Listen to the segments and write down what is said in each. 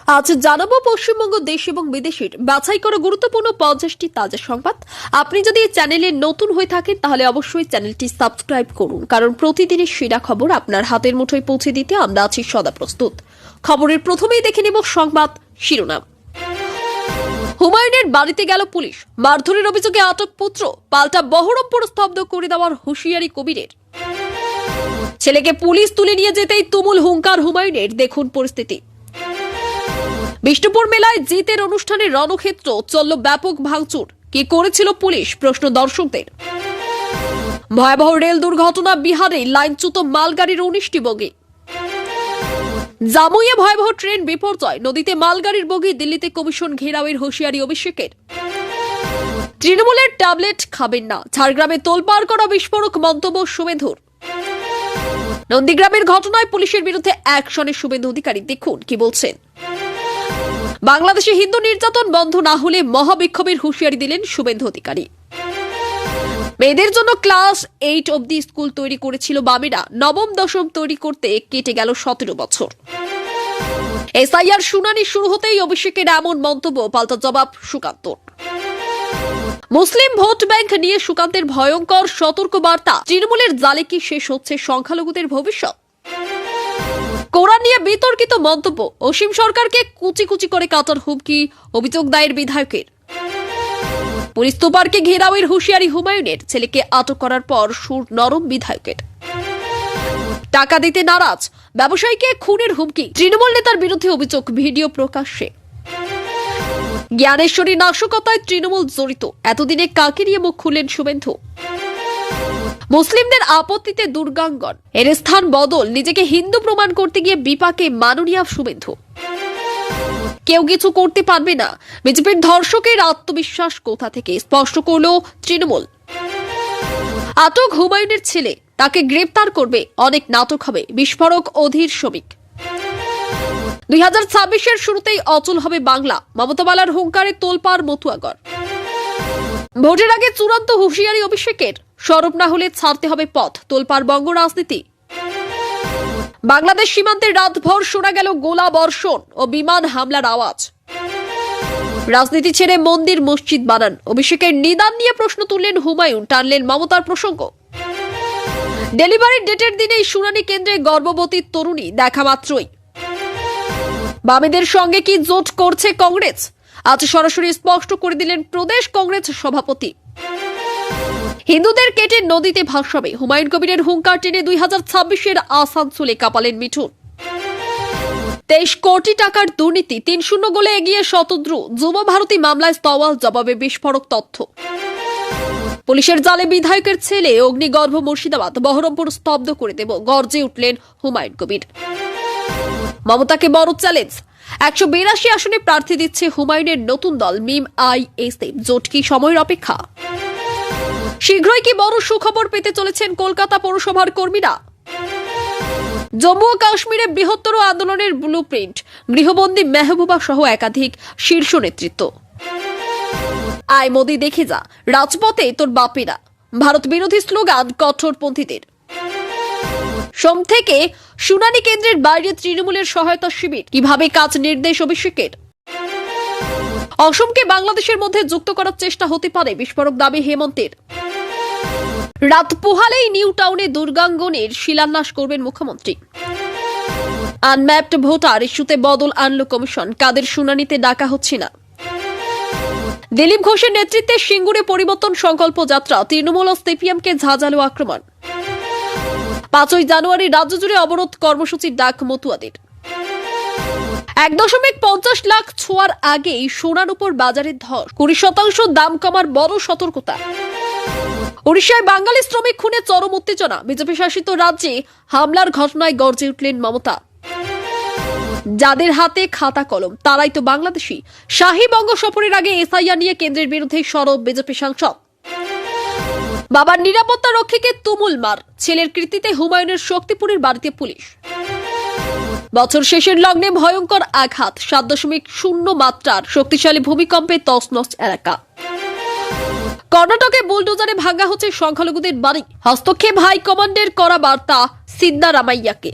আজ জানাবো পশ্চিমবঙ্গ দেশ এবং বিদেশের বাছাই করা গুরুত্বপূর্ণ 50টি তাজা সংবাদ। আপনি যদি এই চ্যানেলে নতুন হয়ে থাকেন তাহলে অবশ্যই চ্যানেলটি সাবস্ক্রাইব করুন, কারণ প্রতিদিনের সেরা খবর আপনার হাতের মুঠোয় পৌঁছে দিতে আমরা আছি সদা প্রস্তুত। খবরের প্রথমেই দেখে নেব সংবাদ শিরোনাম। হুমায়ুনের বাড়িতে গেল পুলিশ, মারধরের অভিযোগে আটক পুত্র, পাল্টা বহরমপুর স্তব্ধ করে দেওয়ার হুঁশিয়ারি কবিরের। ছেলেকে পুলিশ তুলে নিয়ে যেতেই তুমুল হুঙ্কার হুমায়ুনের, দেখুন পরিস্থিতি। বিষ্ণুপুর মেলায় জিতের অনুষ্ঠানে রণক্ষেত্র, চলল ব্যাপক ভাঙচুর, কি করেছিল পুলিশ, প্রশ্ন দর্শকদের। ভয়াবহ রেল দুর্ঘটনা, বিহারে লাইনচ্যুত মালগাড়ির 19টি বগি। জামুইয়ে ভয়াবহ ট্রেন বিপর্যয়, নদীতে মালগাড়ির বগি, দিল্লিতে কমিশন ঘেরাওয়ের হুঁশিয়ারি অভিষেকের। তৃণমূলের ট্যাবলেট খাবেন না, ঝাড়গ্রামে তোলপাড় করা বিস্ফোরক মন্তব্য শুভেন্দুর। নন্দীগ্রামের ঘটনায় পুলিশের বিরুদ্ধে অ্যাকশনে শুভেন্দু অধিকারী, দেখুন কি বলছেন। বাংলাদেশে হিন্দু নির্যাতন বন্ধ না হলে মহাবিক্ষোভের হুঁশিয়ারি দিলেন শুভেন্দু অধিকারী। মেয়েদের জন্য ক্লাস 8 অবধি স্কুল তৈরি করেছিল বামেরা, নবম দশম তৈরি করতে কেটে গেল 17 বছর। এসআইআর শুনানি শুরু হতেই অভিষেকের এমন মন্তব্য, পাল্টা জবাব সুকান্তর। মুসলিম ভোট ব্যাংক নিয়ে সুকান্তের ভয়ঙ্কর সতর্ক বার্তা, তৃণমূলের জালে কি শেষ হচ্ছে সংখ্যালঘুদের ভবিষ্যৎ। কোরআন নিয়ে বিতর্কিত মন্তব্য, অসীম সরকারকে কুচি কুচি করে কাটার হুমকি, অভিযোগ দায়ের বিধায়কের। পুলিশ তোপারকে ঘেরাওয়ের হুঁশিয়ারি হুমায়ুনের, ছেলেকে আটক করার পর সুর নরম বিধায়কের। টাকা দিতে নারাজ ব্যবসায়ীকে খুনের হুমকি, তৃণমূল নেতার বিরুদ্ধে অভিযোগ, ভিডিও প্রকাশ্যে। জ্ঞানেশ্বরী নাশকতায় তৃণমূল জড়িত, এতদিনে কাকে নিয়ে মুখ খুললেন শুভেন্দু। মুসলিমদের আপত্তিতে দুর্গাঙ্গন, এর স্থান বদল, নিজেকে হিন্দু প্রমাণ করতে গিয়ে বিপাকে মাননীয়া শুভেন্দু। কেউ কিছু করতে পারবে না, বিজেপির ধর্ষকের আত্মবিশ্বাস কোথা থেকে, স্পষ্ট করল তৃণমূল। আটক হুমায়ুনের ছেলে, তাকে গ্রেপ্তার করবে, অনেক নাটক হবে, বিস্ফোরক অধীর শ্রমিক। 2026-এর শুরুতেই অচল হবে বাংলা, মমতা বালার হুঙ্কারে তোলপাড় মতুয়াগড়। ভোটের আগে চূড়ান্ত হুঁশিয়ারি অভিষেকের, সরব না হলে ছাড়তে হবে পথ, তোলপাড় বঙ্গ রাজনীতি। বাংলাদেশ সীমান্তে রাতভর শোনা গেল গোলা বর্ষণ ও বিমান হামলার আওয়াজ। রাজনীতি ছেড়ে মন্দির মসজিদ বানান, অভিষেকের নিদান নিয়ে প্রশ্ন তুললেন হুমায়ুন, টানলেন মমতার প্রসঙ্গ। ডেলিভারির ডেটের দিনেই শুনানি কেন্দ্রে গর্ভবতী তরুণী, দেখা মাত্রই। বামেদের সঙ্গে কি জোট করছে কংগ্রেস, আজ সরাসরি স্পষ্ট করে দিলেন প্রদেশ কংগ্রেস সভাপতি। হিন্দুদের কেটে নদীতে ভাসাবে, হুমায়ুন কবিরের হুঙ্কার টেনে 2026-এর আসানসোলে কাঁপালেন মিঠুন। 23 কোটি টাকার দুর্নীতি, 3-0 গোলে এগিয়ে শতদ্রু, যুব ভারতী মামলায় সওয়াল জবাবে বিস্ফোরক তথ্য। পুলিশের জালে বিধায়কের ছেলে, অগ্নিগর্ভ মুর্শিদাবাদ, বহরমপুর স্তব্ধ করে দেব, গর্জে উঠলেন হুমায়ুন কবির। মমতাকে বড় চ্যালেঞ্জ, 182 আসনে প্রার্থী দিচ্ছে হুমায়ুনের নতুন দল মিম আইএসএফ, জোট কি সময়ের অপেক্ষা। শীঘ্রই কি বড় সুখবর পেতে চলেছেন কলকাতা পৌরসভার কর্মীরা। জম্মু ও কাশ্মীরে বৃহত্তর আন্দোলনের ব্লুপ্রিন্ট, গৃহবন্দী মেহবুবা সহ একাধিক শীর্ষ নেতৃত্ব। আয় মোদি দেখে যা, রাজপথে তোর বাপেরা, ভারত বিরোধী স্লোগান কঠোরপন্থীদের। সোম থেকে শুনানি কেন্দ্রের বাইরে তৃণমূলের সহায়তা শিবির, কিভাবে কাজ, নির্দেশ অভিষেকের। অসমকে বাংলাদেশের মধ্যে যুক্ত করার চেষ্টা হতে পারে, বিস্ফোরক দাবি হেমন্তের। রাত পোহালেই নিউ টাউনে দুর্গাঙ্গনের শিলান্যাস করবেন মুখ্যমন্ত্রী। আনম্যাপড ভোটার ইস্যুতে বদল আনল কমিশন, কাদের শুনানিতে ডাকা হচ্ছে না। দিলীপ ঘোষের নেতৃত্বে সিঙ্গুরে পরিবর্তন সংকল্প যাত্রা, তৃণমূল ও সিপিএমকে ঝাঁঝালো আক্রমণ। 5ই জানুয়ারি রাজ্য জুড়ে অবরোধ কর্মসূচির ডাক মতুয়াদের। 1.50 লাখ ছোঁয়ার আগেই সোনার উপর বাজারের ধস, 20% দাম কমার বড় সতর্কতা। ওড়িশায় বাঙালি শ্রমিক খুনে চরম উত্তেজনা, বিজেপি শাসিত রাজ্যে হামলার ঘটনায় গর্জে উঠলেন মমতা। যাদের হাতে খাতা কলম তারাই তো বাংলাদেশি, শাহী বঙ্গ সফরের আগে এসআইআর নিয়ে কেন্দ্রের বিরুদ্ধে সরব বিজেপি সাংসদ। বাবার নিরাপত্তা রক্ষীকে তুমুল মার, ছেলের কৃতিতে হুমায়ুনের শক্তিপুরের বাড়িতে পুলিশ। বছর শেষের লগ্নে ভয়ঙ্কর আঘাত, 7.0 মাত্রার শক্তিশালী ভূমিকম্পে তছনছ এলাকা। কর্ণাটকে বুলডোজারে ভাঙা হচ্ছে সংখ্যালঘুদের বাড়ি, হস্তক্ষেপ হাইকমান্ডের করা বার্তা সিদ্দারামাইয়াকে।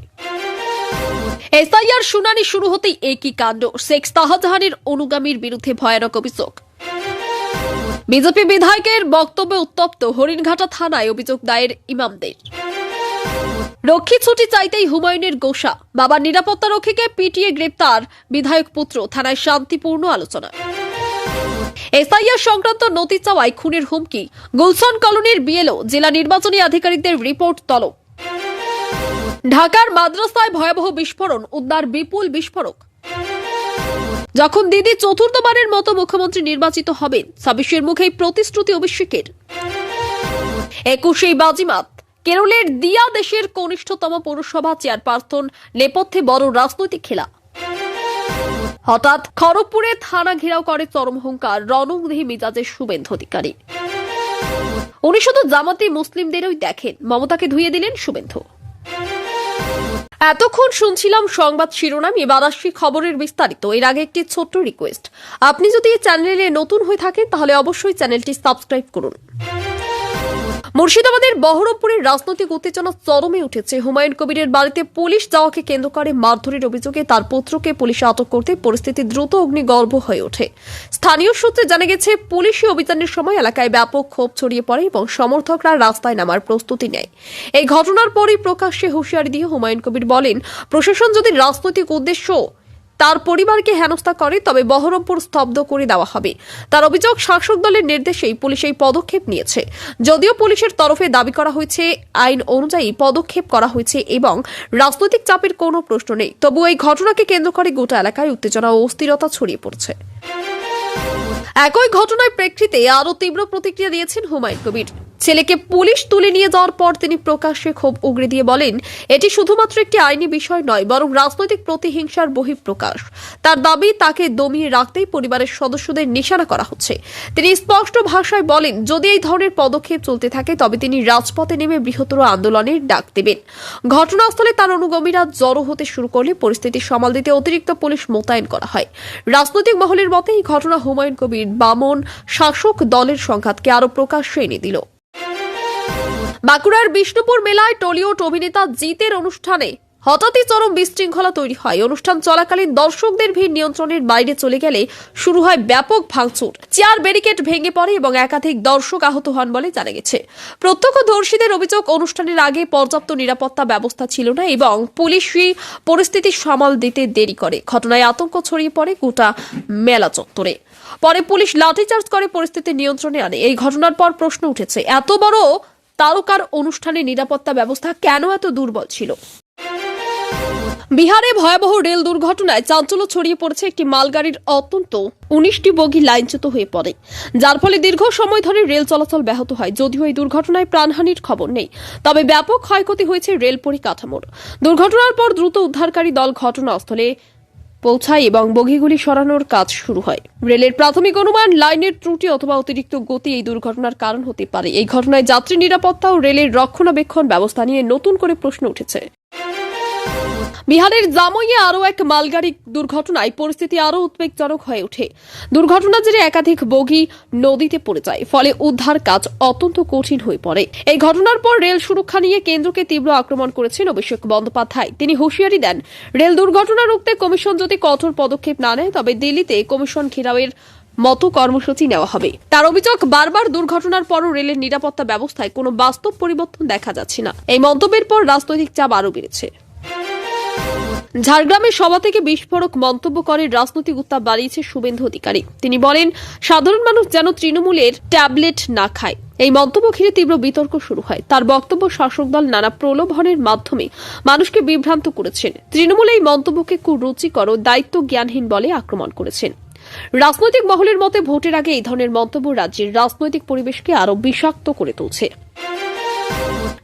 এসআইআর শুনানি শুরু হতেই একই কাণ্ড, শেখ শাহজাহানের অনুগামীর বিরুদ্ধে ভয়ানক অভিযোগ। বিজেপি বিধায়কের বক্তব্যে উত্তপ্ত হরিণঘাটা থানায় অভিযোগ দায়ের ইমামদের। রক্ষী ছুটি চাইতেই হুমায়ুনের গোসা, বাবার নিরাপত্তা রক্ষীকে পিটিয়ে গ্রেপ্তার বিধায়ক পুত্র, থানায় শান্তিপূর্ণ আলোচনা। এসআইআর সংক্রান্ত নথি চাওয়ায় খুনের হুমকি, গুলশান কলোনির বিএলও, জেলা নির্বাচনী আধিকারিকদের রিপোর্ট তলব। ঢাকার মাদ্রাসায় ভয়াবহ বিস্ফোরণ, উদ্ধার বিপুল বিস্ফোরক। যখন দিদি চতুর্থবারের মতো মুখ্যমন্ত্রী নির্বাচিত হবেন, 26-এর মুখেই প্রতিশ্রুতি অভিষেকের। 21-এই বাজিমাত, কেরলের দিয়া দেশের কনিষ্ঠতম পৌরসভা চেয়ারপারসন নেপথ্যে বড় রাজনৈতিক খেলা। হঠাৎ খড়গপুরে থানা ঘেরাও করে চরমহংকার, রণংদেহী মিজাজের শুভেন্দু অধিকারী। উনি শুধু জামাতি মুসলিমদেরই দেখেন, মমতাকে ধুয়ে দিলেন শুভেন্দু। এতক্ষণ শুনছিলাম সংবাদ শিরোনাম, এবার আসছি খবরের বিস্তারিত। এর আগে একটি ছোট্ট রিকোয়েস্ট, আপনি যদি এই চ্যানেলে নতুন হয়ে থাকেন তাহলে অবশ্যই চ্যানেলটি সাবস্ক্রাইব করুন। মুর্শিদাবাদের বহরমপুরের রাজনৈতিক উত্তেজনা চরমে উঠেছে। হুমায়ুন কবিরের বাড়িতে পুলিশ যাওয়াকে কেন্দ্র করে মারধরের অভিযোগে তার পুত্রকে পুলিশে আটক করতে পরিস্থিতি দ্রুত অগ্নিগর্ভ হয়ে ওঠে। স্থানীয় সূত্রে জানা গেছে, পুলিশি অভিযানের সময় এলাকায় ব্যাপক ক্ষোভ ছড়িয়ে পড়ে এবং সমর্থকরা রাস্তায় নামার প্রস্তুতি নেয়। এই ঘটনার পরই প্রকাশ্যে হুঁশিয়ারি দিয়ে হুমায়ুন কবির বলেন, প্রশাসন যদি রাজনৈতিক উদ্দেশ্য তার পরিবারকে হেনস্থা করে তবে বহরমপুর স্তব্ধ করে দেওয়া হবে। তার অভিযোগ, শাসক দলের নির্দেশেই পুলিশ এই পদক্ষেপ নিয়েছে। যদিও পুলিশের তরফে দাবি করা হয়েছে আইন অনুযায়ী পদক্ষেপ করা হয়েছে এবং রাজনৈতিক চাপের কোনো প্রশ্ন নেই, তবু এই ঘটনাকে কেন্দ্র করে গোটা এলাকায় উত্তেজনা ও অস্থিরতা ছড়িয়ে পড়ছে। একই ঘটনার প্রেক্ষিতে আরও তীব্র প্রতিক্রিয়া দিয়েছেন হুমায়ুন কবির। ছেলেকে পুলিশ তুলে নিয়ে যাওয়ার পর তিনি প্রকাশ্যে ক্ষোভ উগরে দিয়ে বলেন, এটি শুধুমাত্র একটি আইনি বিষয় নয়, বরং রাজনৈতিক প্রতিহিংসার বহিঃপ্রকাশ। তার দাবি, তাকে দমিয়ে রাখতেই পরিবারের সদস্যদের নিশানা করা হচ্ছে। তিনি স্পষ্ট ভাষায় বলেন, যদি এই ধরনের পদক্ষেপ চলতে থাকে তবে তিনি রাজপথে নেমে বৃহত্তর আন্দোলনের ডাক দেবেন। ঘটনাস্থলে তার অনুগামীরা জড়ো হতে শুরু করলে পরিস্থিতি সামাল দিতে অতিরিক্ত পুলিশ মোতায়েন করা হয়। রাজনৈতিক মহলের মতে এই ঘটনা হুমায়ুন কবির বামন শাসক দলের সংঘাতকে আরো প্রকাশ্যে এনে দিল। বাঁকুড়ার বিষ্ণুপুর মেলায় টলিউড অভিনেতা জিতের অনুষ্ঠানে হঠাৎই চরম বিশৃঙ্খলা তৈরি হয়। অনুষ্ঠান চলাকালীন দর্শকদের ভিড় নিয়ন্ত্রণের বাইরে চলে গেলে শুরু হয় ব্যাপক ভাঙচুর, চেয়ার ব্যারিকেড ভেঙে পড়ে এবং একাধিক দর্শক আহত হন বলে জানা গেছে। প্রত্যক্ষদর্শীদের অভিযোগ, অনুষ্ঠানের আগে পর্যাপ্ত নিরাপত্তা ব্যবস্থা ছিল না এবং পুলিশই পরিস্থিতি সামাল দিতে দেরি করে। ঘটনায় আতঙ্ক ছড়িয়ে পড়ে গোটা মেলা চত্বরে। পরে পুলিশ লাঠিচার্জ করে পরিস্থিতি নিয়ন্ত্রণে আনে। এই ঘটনার পর প্রশ্ন উঠেছে, এত বড় তারকার অনুষ্ঠানের নিরাপত্তা ব্যবস্থা কেন এত দুর্বল ছিল? বিহারে ভয়াবহ রেল দুর্ঘটনায় চাঞ্চল্য ছড়িয়ে পড়েছে। একটি মালগাড়ির অন্তত 19টি বগি লাইনচ্যুত হয়ে পড়ে, যার ফলে দীর্ঘ সময় ধরে রেল চলাচল ব্যাহত হয়। যদিও এই দুর্ঘটনায় প্রাণহানির খবর নেই, তবে ব্যাপক ক্ষয়ক্ষতি হয়েছে রেল পরিকাঠামোর। দুর্ঘটনার পর দ্রুত উদ্ধারকারী দল ঘটনাস্থলে পৌঁছায় এবং বগিগুলি সরানোর কাজ শুরু হয়। রেলের প্রাথমিক অনুমান, লাইনের ত্রুটি অথবা অতিরিক্ত গতি এই দুর্ঘটনার কারণ হতে পারে। এই ঘটনায় যাত্রী নিরাপত্তা ও রেলের রক্ষণাবেক্ষণ ব্যবস্থা নিয়ে নতুন করে প্রশ্ন উঠেছে। বিহারের জামুইয়ে আরও এক মালগাড়ি দুর্ঘটনায় পরিস্থিতি আরও উদ্বেগজনক হয়ে ওঠে। দুর্ঘটনার জেরে একাধিক বগি নদীতে পড়ে যায়, ফলে উদ্ধার কাজ অত্যন্ত কঠিন হয়ে পড়ে। এই ঘটনার পর রেল সুরক্ষা নিয়ে কেন্দ্রকে তীব্র আক্রমণ করেছেন অভিষেক বন্দ্যোপাধ্যায়। তিনি হুঁশিয়ারি দেন, রেল দুর্ঘটনা রুখতে কমিশন যদি কঠোর পদক্ষেপ না নেয় তবে দিল্লিতে কমিশন ঘেরাওয়ের মতো কর্মসূচি নেওয়া হবে। তার অভিযোগ, বারবার দুর্ঘটনার পরও রেলের নিরাপত্তা ব্যবস্থায় কোনো বাস্তব পরিবর্তন দেখা যাচ্ছে না। এই মন্তব্যের পর রাজনৈতিক চাপ আরও বেড়েছে। ঝাড়গ্রামের সভা থেকে বিস্ফোরক মন্তব্য করে রাজনৈতিক উত্তাপ বাড়িয়েছে শুভেন্দু অধিকারী। তিনি বলেন, সাধারণ মানুষ যেন তৃণমূলের ট্যাবলেট না খায়। এই মন্তব্য ঘিরে তীব্র বিতর্ক শুরু হয়। তার বক্তব্য, শাসক দল নানা প্রলোভনের মাধ্যমে মানুষকে বিভ্রান্ত করেছেন। তৃণমূল এই মন্তব্যকে কুরুচিকর ও দায়িত্ব জ্ঞানহীন বলে আক্রমণ করেছেন। রাজনৈতিক মহলের মতে ভোটের আগে এই ধরনের মন্তব্য রাজ্যের রাজনৈতিক পরিবেশকে আরো বিষাক্ত করে তুলছে।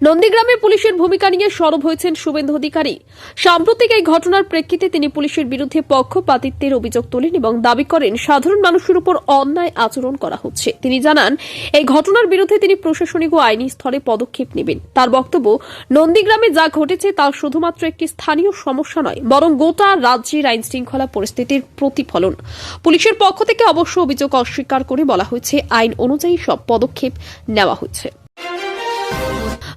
নন্দীগ্রামে পুলিশের ভূমিকা নিয়ে সরব হয়েছেন শুভেন্দু অধিকারী। সাম্প্রতিক এই ঘটনার প্রেক্ষিতে তিনি পুলিশের বিরুদ্ধে পক্ষপাতিত্বের অভিযোগ তোলেন এবং দাবি করেন সাধারণ মানুষের উপর অন্যায় আচরণ করা হচ্ছে। তিনি জানান, এই ঘটনার বিরুদ্ধে তিনি প্রশাসনিক ও আইনি স্তরে পদক্ষেপ নেবেন। তার বক্তব্য, নন্দীগ্রামে যা ঘটেছে তা শুধুমাত্র একটি স্থানীয় সমস্যা নয়, বরং গোটা রাজ্যের আইন শৃঙ্খলা পরিস্থিতির প্রতিফলন। পুলিশের পক্ষ থেকে অবশ্য অভিযোগ অস্বীকার করে বলা হয়েছে, আইন অনুযায়ী সব পদক্ষেপ নেওয়া হয়েছে।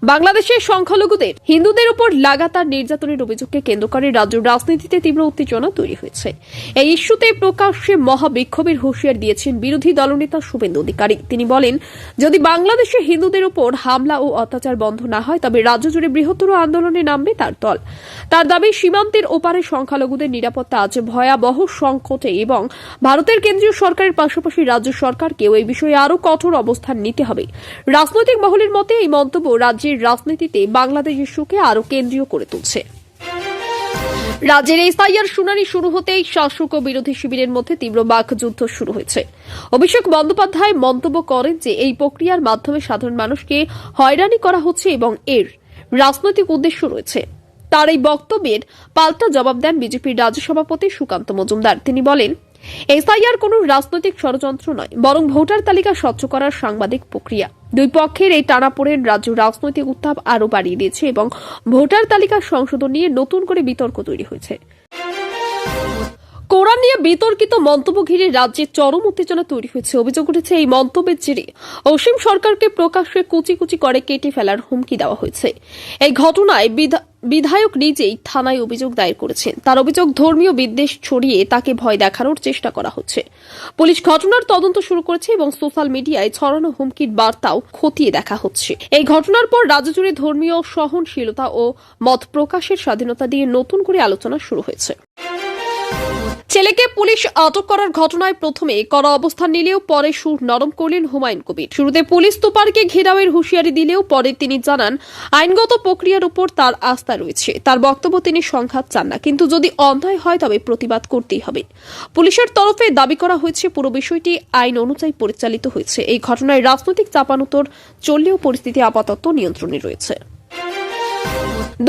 বাংলাদেশের সংখ্যালঘুদের হিন্দুদের উপর লাগাতার নির্যাতনের অভিযোগকে কেন্দ্র করে রাজ্যের রাজনীতিতে তীব্র উত্তেজনা তৈরি হয়েছে। এই ইস্যুতে প্রকাশ্যে মহাবিক্ষোভের হুঁশিয়ার দিয়েছেন বিরোধী দলনেতা শুভেন্দু অধিকারী। তিনি বলেন, যদি বাংলাদেশে হিন্দুদের উপর হামলা ও অত্যাচার বন্ধ না হয় তবে রাজ্য জুড়ে বৃহত্তর আন্দোলনে নামবে তার দল। তার দাবি, সীমান্তের ওপারে সংখ্যালঘুদের নিরাপত্তা আজ ভয়াবহ সংকটে এবং ভারতের কেন্দ্রীয় সরকারের পাশাপাশি রাজ্য সরকারকেও এই বিষয়ে আরও কঠোর অবস্থান নিতে হবে। রাজনৈতিক মহলের মতে এই মন্তব্য রাজ্যের রাজনীতিতে বাংলাদেশ ইস্যুকে আরও কেন্দ্রীয় করে তুলছে। রাজ্যের এসআইআর শুনানি শুরু হতেই শাসক ও বিরোধী শিবিরের মধ্যে তীব্র বাকযুদ্ধ শুরু হয়েছে। অভিষেক বন্দ্যোপাধ্যায় মন্তব্য করেন যে এই প্রক্রিয়ার মাধ্যমে সাধারণ মানুষকে হয়রানি করা হচ্ছে এবং এর রাজনৈতিক উদ্দেশ্য রয়েছে। তার এই বক্তব্যের পাল্টা জবাব দেন বিজেপির রাজ্য সভাপতি সুকান্ত মজুমদার। তিনি বলেন, এসআইআর কোনো রাজনৈতিক ষড়যন্ত্র নয়, বরং ভোটার তালিকা স্বচ্ছ করার সাংবাদিক প্রক্রিয়া। দুই পক্ষের এই টানাপোড়েন রাজ্য রাজনৈতিক উত্তাপ আরও বাড়িয়ে দিয়েছে এবং ভোটার তালিকা সংশোধন নিয়ে নতুন করে বিতর্ক তৈরি হয়েছে। কোরআন নিয়ে বিতর্কিত মন্তব্য ঘিরে রাজ্যে চরম উত্তেজনা তৈরি হয়েছে। অভিযোগ উঠেছে, এই মন্তব্যের জেরে অসীম সরকারকে প্রকাশ্যে কুচি কুচি করে কেটে ফেলার হুমকি দেওয়া হয়েছে। এই ঘটনায় বিধায়ক নিজেই থানায় অভিযোগ দায়ের করেছেন। তার অভিযোগ, ধর্মীয় বিদ্বেষ ছড়িয়ে তাকে ভয় দেখানোর চেষ্টা করা হচ্ছে। পুলিশ ঘটনার তদন্ত শুরু করেছে এবং সোশ্যাল মিডিয়ায় ছড়ানো হুমকির বার্তাও খতিয়ে দেখা হচ্ছে। এই ঘটনার পর রাজ্য জুড়ে ধর্মীয় সহনশীলতা ও মত প্রকাশের স্বাধীনতা দিয়ে নতুন করে আলোচনা শুরু হয়েছে। ছেলেকে পুলিশ আটক করার ঘটনায় প্রথমে কড়া অবস্থান নিলেও পরে সুর নরম করলেন হুমায়ুন কবির। শুরুতে পুলিশ তোপারকে ঘেরাওয়ের হুঁশিয়ারি দিলেও পরে তিনি জানান, আইনগত প্রক্রিয়ার উপর তার আস্থা রয়েছে। তার বক্তব্য, তিনি সংঘাত চান না, কিন্তু যদি অন্যায় হয় তবে প্রতিবাদ করতেই হবে। পুলিশের তরফে দাবি করা হয়েছে, পুরো বিষয়টি আইন অনুযায়ী পরিচালিত হয়েছে। এই ঘটনায় রাজনৈতিক চাপানোতর চললেও পরিস্থিতি আপাতত নিয়ন্ত্রণে রয়েছে।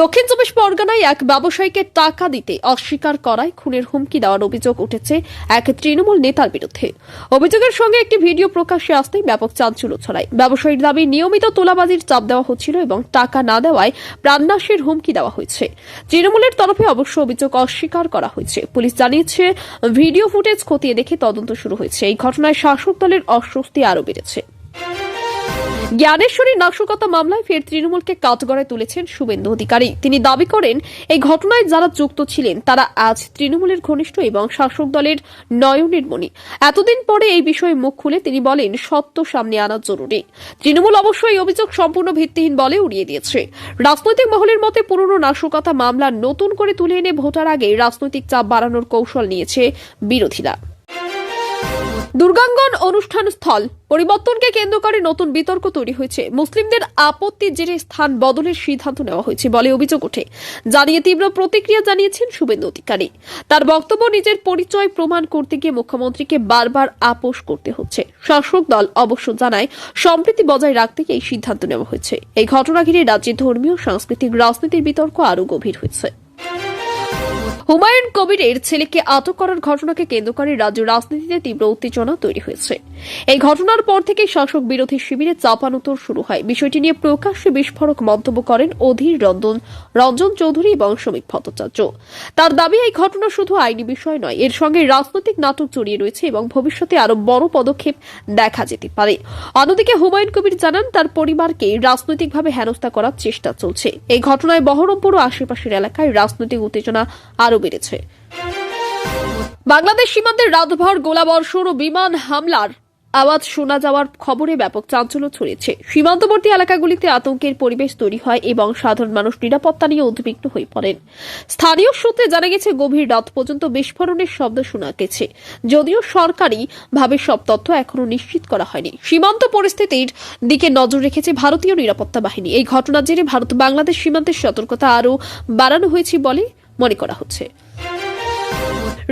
দক্ষিণ চব্বিশ পরগনায় এক ব্যবসায়ীকে টাকা দিতে অস্বীকার করায় খুনের হুমকি দেওয়ার অভিযোগ উঠেছে এক তৃণমূল নেতার বিরুদ্ধে। অভিযোগের সঙ্গে একটি ভিডিও প্রকাশ্যে আসতেই ব্যাপক চাঞ্চল্য ছড়ায়। ব্যবসায়ীর দাবি, নিয়মিত তোলাবাজির চাপ দেওয়া হচ্ছিল এবং টাকা না দেওয়ায় প্রাণনাশের হুমকি দেওয়া হয়েছে। তৃণমূলের তরফে অবশ্য অভিযোগ অস্বীকার করা হয়েছে। পুলিশ জানিয়েছে, ভিডিও ফুটেজ খতিয়ে দেখে তদন্ত শুরু হয়েছে। এই ঘটনায় শাসক দলের অস্বস্তি আরও বেড়েছে। জ্ঞানেশ্বরী নাশকতা মামলায় ফের তৃণমূলকে কাঠগড়ায় তুলেছেন শুভেন্দু অধিকারী। তিনি দাবি করেন, এই ঘটনায় যারা যুক্ত ছিলেন তারা আজ তৃণমূলের ঘনিষ্ঠ এবং শাসক দলের নয়নের মণি। এতদিন পরে এই বিষয়ে মুখ খুলে তিনি বলেন, সত্য সামনে আনা জরুরি। তৃণমূল অবশ্য এই অভিযোগ সম্পূর্ণ ভিত্তিহীন বলে উড়িয়ে দিয়েছে। রাজনৈতিক মহলের মতে পুরনো নাশকতা মামলা নতুন করে তুলে এনে ভোটার আগে রাজনৈতিক চাপ বাড়ানোর কৌশল নিয়েছে বিরোধীরা। দুর্গাঙ্গন অনুষ্ঠান স্থল পরিবর্তনকে কেন্দ্র করে নতুন বিতর্ক তৈরি হয়েছে। মুসলিমদের আপত্তির জেরে স্থান বদলের সিদ্ধান্ত নেওয়া হয়েছে বলে অভিযোগ ওঠে, জানিয়ে তীব্র প্রতিক্রিয়া জানিয়েছেন শুভেন্দু অধিকারী। তার বক্তব্য, নিজের পরিচয় প্রমাণ করতে গিয়ে মুখ্যমন্ত্রীকে বারবার আপোষ করতে হচ্ছে। শাসক দল অবশ্য জানায়, সম্প্রীতি বজায় রাখতে এই সিদ্ধান্ত নেওয়া হয়েছে। এই ঘটনা ঘিরে রাজ্যে ধর্মীয় সাংস্কৃতিক রাজনীতির বিতর্ক আরও গভীর হয়েছে। হুমায়ুন কবিরের ছেলেকে আটক করার ঘটনাকে কেন্দ্র করে রাজ্য রাজনীতিতে তীব্র উত্তেজনা তৈরি হয়েছে। এই ঘটনার পর থেকে শাসক বিরোধী শিবিরে চাপানোতর শুরু হয়। বিষয়টি নিয়ে প্রকাশ্যে বিস্ফোরক মন্তব্য করেন অধীর রঞ্জন চৌধুরী এবং শ্রমিক ভট্টাচার্য। তার দাবি, এই ঘটনা শুধু আইনি বিষয় নয়, এর সঙ্গে রাজনৈতিক নাটক জড়িয়ে রয়েছে এবং ভবিষ্যতে আরও বড় পদক্ষেপ দেখা যেতে পারে। অন্যদিকে হুমায়ুন কবির জানান, তার পরিবারকে রাজনৈতিকভাবে হেনস্থা করার চেষ্টা চলছে। এই ঘটনায় বহরমপুর ও আশেপাশের এলাকায় রাজনৈতিক উত্তেজনা আরও বেড়েছে। বাংলাদেশ সীমান্তে রাতভর গোলাবর্ষণ ও বিমান হামলার আওয়াজ শোনা যাওয়ার খবরে ব্যাপক চাঞ্চল্য ছড়িয়েছে। সীমান্তবর্তী এলাকাগুলিতে আতঙ্কের পরিবেশ তৈরি হয় এবং সাধারণ মানুষ নিরাপত্তা নিয়ে উদ্বিগ্ন হয়ে পড়েন। স্থানীয় সূত্রে জানা গেছে, গভীর রাত পর্যন্ত বিস্ফোরণের শব্দ শোনা গেছে, যদিও সরকারিভাবে সব তথ্য এখনো নিশ্চিত করা হয়নি। সীমান্ত পরিস্থিতির দিকে নজর রেখেছে ভারতীয় নিরাপত্তা বাহিনী। এই ঘটনার জেরে ভারত বাংলাদেশ সীমান্তের সতর্কতা আরও বাড়ানো হয়েছে বলে মনে করা হচ্ছে।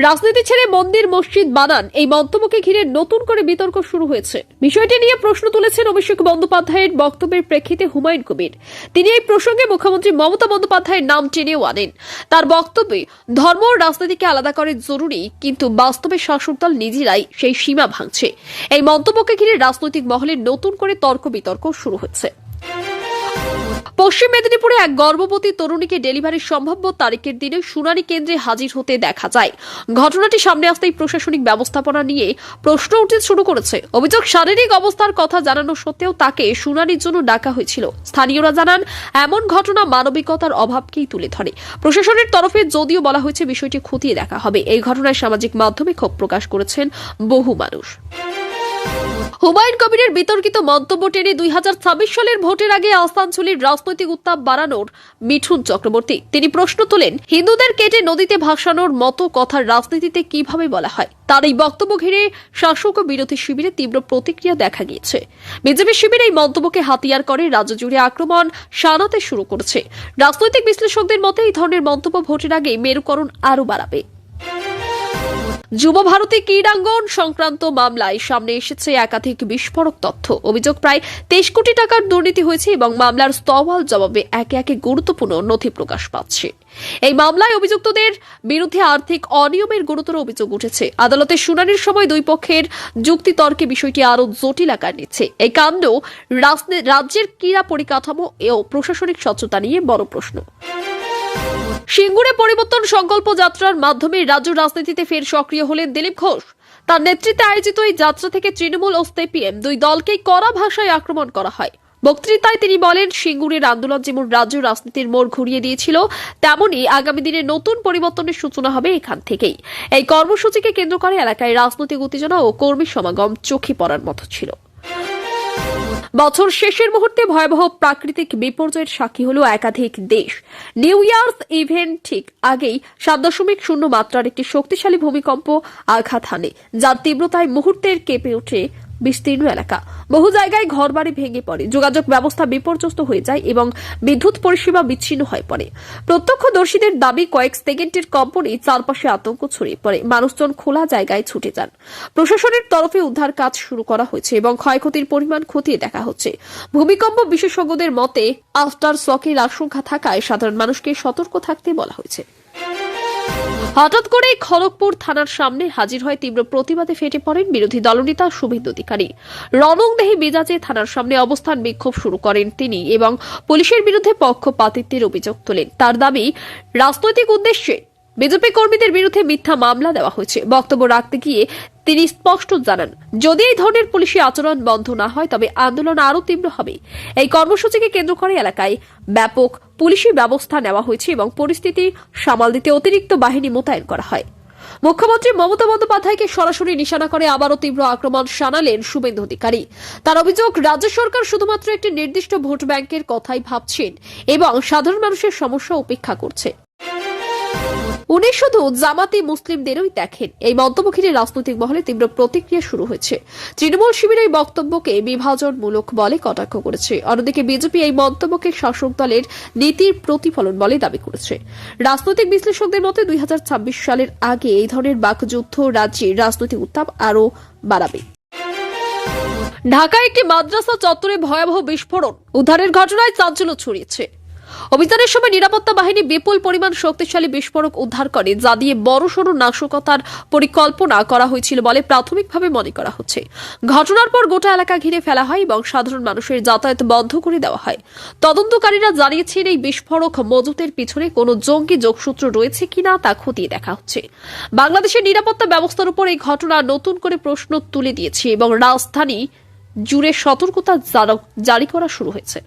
রাজনীতি ছেড়ে মন্দির মসজিদ বানান, এই মন্তব্যকে ঘিরে নতুন করে বিতর্ক শুরু হয়েছে। বিষয়টি নিয়ে প্রশ্ন তুলেছেন অভিষেক বন্দ্যোপাধ্যায়ের বক্তব্যের প্রেক্ষিতে হুমায়ুন কবির। তিনি এই প্রসঙ্গে মুখ্যমন্ত্রী মমতা বন্দ্যোপাধ্যায়ের নাম টেনেও আনেন। তার বক্তব্যে, ধর্ম ও রাজনীতিকে আলাদা করে জরুরি, কিন্তু বাস্তবে শাসক দল নিজেরাই সেই সীমা ভাঙছে। এই মন্তব্যকে ঘিরে রাজনৈতিক মহলে নতুন করে তর্ক বিতর্ক শুরু হচ্ছে। পশ্চিম মেদিনীপুরে এক গর্ভবতী তরুণীকে ডেলিভারির সম্ভাব্য তারিখের দিনে শুনানি কেন্দ্রে হাজির হতে দেখা যায়। ঘটনাটি সামনে আসতেই প্রশাসনিক ব্যবস্থাপনা নিয়ে প্রশ্ন উঠতে শুরু করেছে। অভিযোগ, শারীরিক অবস্থার কথা জানানো সত্ত্বেও তাকে শুনানির জন্য ডাকা হয়েছিল। স্থানীয়রা জানান, এমন ঘটনা মানবিকতার অভাবকেই তুলে ধরে। প্রশাসনের তরফে যদিও বলা হয়েছে বিষয়টি খতিয়ে দেখা হবে। এই ঘটনায় সামাজিক মাধ্যমে ক্ষোভ প্রকাশ করেছেন বহু মানুষ। হুমায়ুন কবিরের বিতর্কিত মন্তব্য টেনে 2026 সালের ভোটের আগে আস্তানছড়ির রাজনৈতিক উত্তাপ বাড়ানোর মিঠুন চক্রবর্তী। তিনি প্রশ্ন তোলেন, হিন্দুদের কেটে নদীতে ভাসানোর মতো কথা রাজনীতিতে কিভাবে বলা হয়। তার এই বক্তব্য ঘিরে শাসক ও বিরোধী শিবিরে তীব্র প্রতিক্রিয়া দেখা গিয়েছে। বিজেপি শিবির এই মন্তব্যকে হাতিয়ার করে রাজ্য জুড়ে আক্রমণ শানাতে শুরু করেছে। রাজনৈতিক বিশ্লেষকদের মতে এই ধরনের মন্তব্য ভোটের আগে মেরুকরণ আরও বাড়াবে। যুব ভারতী ক্রীড়াঙ্গন সংক্রান্ত মামলায় সামনে এসেছে একাধিক বিস্ফোরক তথ্য। অভিযোগ, প্রায় 23 কোটি টাকার দুর্নীতি হয়েছে এবং মামলার স্তওয়াল জবাবে একে একে গুরুত্বপূর্ণ নথি প্রকাশ পাচ্ছে। এই মামলায় অভিযুক্তদের বিরুদ্ধে আর্থিক অনিয়মের গুরুতর অভিযোগ উঠেছে। আদালতে শুনানির সময় দুই পক্ষের যুক্তিতর্কে বিষয়টি আরও জটিল আকার নিচ্ছে। এই কাণ্ড রাজ্যের ক্রীড়া পরিকাঠামো ও প্রশাসনিক স্বচ্ছতা নিয়ে বড় প্রশ্ন। সিঙ্গুরে পরিবর্তন সংকল্প যাত্রার মাধ্যমে রাজ্য রাজনীতিতে ফের সক্রিয় হলেন দিলীপ ঘোষ। তার নেতৃত্বে আয়োজিত এই যাত্রা থেকে তৃণমূল ও সিপিএম দুই দলকেই কড়া ভাষায় আক্রমণ করা হয়। বক্তৃতায় তিনি বলেন, সিঙ্গুরের আন্দোলন যেমন রাজ্য রাজনীতির মোড় ঘুরিয়ে দিয়েছিল, তেমনই আগামী দিনে নতুন পরিবর্তনের সূচনা হবে এখান থেকেই। এই কর্মসূচিকে কেন্দ্র করে এলাকায় রাজনৈতিক উত্তেজনা ও কর্মী সমাগম চোখে পড়ার মতো ছিল। বছর শেষের মুহূর্তে ভয়াবহ প্রাকৃতিক বিপর্যয়ের সাক্ষী হল একাধিক দেশ। নিউ ইয়ার্স ইভেন্ট ঠিক আগেই 7.0 মাত্রার একটি শক্তিশালী ভূমিকম্প আঘাত হানে, যার তীব্রতায় মুহূর্তের কেঁপে ওঠে বিস্তীর্ণ এলাকা। বহু জায়গায় ঘরবাড়ি ভেঙে পড়ে, যোগাযোগ ব্যবস্থা বিপর্যস্ত হয়ে যায় এবং বিদ্যুৎ পরিষেবা বিচ্ছিন্ন হয়ে পড়ে। প্রত্যক্ষদর্শীদের দাবি, কয়েক সেকেন্ডের কম্পনে চারপাশে আতঙ্ক ছড়িয়ে পড়ে। মানুষজন খোলা জায়গায় ছুটে যান। প্রশাসনের তরফে উদ্ধার কাজ শুরু করা হয়েছে এবং ক্ষয়ক্ষতির পরিমাণ খতিয়ে দেখা হচ্ছে। ভূমিকম্প বিশেষজ্ঞদের মতে আফটার শকের আশঙ্কা থাকায় সাধারণ মানুষকে সতর্ক থাকতে বলা হয়েছে। হঠাৎ করে খড়গপুর থানার সামনে হাজির হয়ে তীব্র প্রতিবাদে ফেটে পড়েন বিরোধী দলনেতা শুভেন্দু অধিকারী। রণংদেহী মেজাজে থানার সামনে অবস্থান বিক্ষোভ শুরু করেন তিনি এবং পুলিশের বিরুদ্ধে পক্ষপাতিত্বের অভিযোগ তোলেন। তার দাবি, রাজনৈতিক উদ্দেশ্যে বিজেপি কর্মীদের বিরুদ্ধে মিথ্যা মামলা দেওয়া হয়েছে। বক্তব্য রাখতে গিয়ে তিনি স্পষ্ট জানান, যদি এই ধরনের পুলিশি আচরণ বন্ধ না হয় তবে আন্দোলন আরও তীব্র হবে। এই কর্মসূচিকে কেন্দ্র করে এলাকায় ব্যাপক পুলিশি ব্যবস্থা নেওয়া হয়েছে এবং পরিস্থিতি সামাল দিতে অতিরিক্ত বাহিনী মোতায়েন করা হয়। মুখ্যমন্ত্রী মমতা বন্দ্যোপাধ্যায়কে সরাসরি নিশানা করে আবারও তীব্র আক্রমণ শানালেন শুভেন্দু অধিকারী। তার অভিযোগ, রাজ্য সরকার শুধুমাত্র একটি নির্দিষ্ট ভোট ব্যাংকের কথাই ভাবছেন এবং সাধারণ মানুষের সমস্যা উপেক্ষা করছে। উনি শুধু জামাতি মুসলিমদেরই দেখেন। এই মন্তব্য ঘিরে রাজনৈতিক মহলে তীব্র প্রতিক্রিয়া শুরু হয়েছে। তৃণমূল শিবির এই বক্তব্যকে বিভাজনমূলক বলে কটাক্ষ করেছে। অন্যদিকে বিজেপি এই মন্তব্যকে শাসক দলের নীতির প্রতিফলন বলে দাবি করেছে। রাজনৈতিক বিশ্লেষকদের মতে 2026 সালের আগে এই ধরনের বাকযুদ্ধ রাজ্যের রাজনৈতিক উত্তাপ আরও বাড়াবে। ঢাকায় একটি মাদ্রাসা চত্বরে ভয়াবহ বিস্ফোরণ, উদ্ধারের ঘটনায় চাঞ্চল্য ছড়িয়েছে। অভিযানের সময় নিরাপত্তা বাহিনী বিপুল পরিমাণ শক্তিশালী বিস্ফোরক উদ্ধার করে, যা দিয়ে বড়সড় নাশকতার পরিকল্পনা করা হয়েছিল বলে প্রাথমিকভাবে মনে করা হচ্ছে। ঘটনার পর গোটা এলাকা ঘিরে ফেলা হয় এবং সাধারণ মানুষের যাতায়াত বন্ধ করে দেওয়া হয়। তদন্তকারীরা জানিয়েছেন, এই বিস্ফোরক মজুতের পিছনে কোনো জঙ্গি যোগসূত্র রয়েছে কিনা তা খতিয়ে দেখা হচ্ছে। বাংলাদেশের নিরাপত্তা ব্যবস্থার উপর এই ঘটনা নতুন করে প্রশ্ন তুলে দিয়েছে এবং রাজধানী জুড়ে সতর্কতা জারি করা শুরু হয়েছে।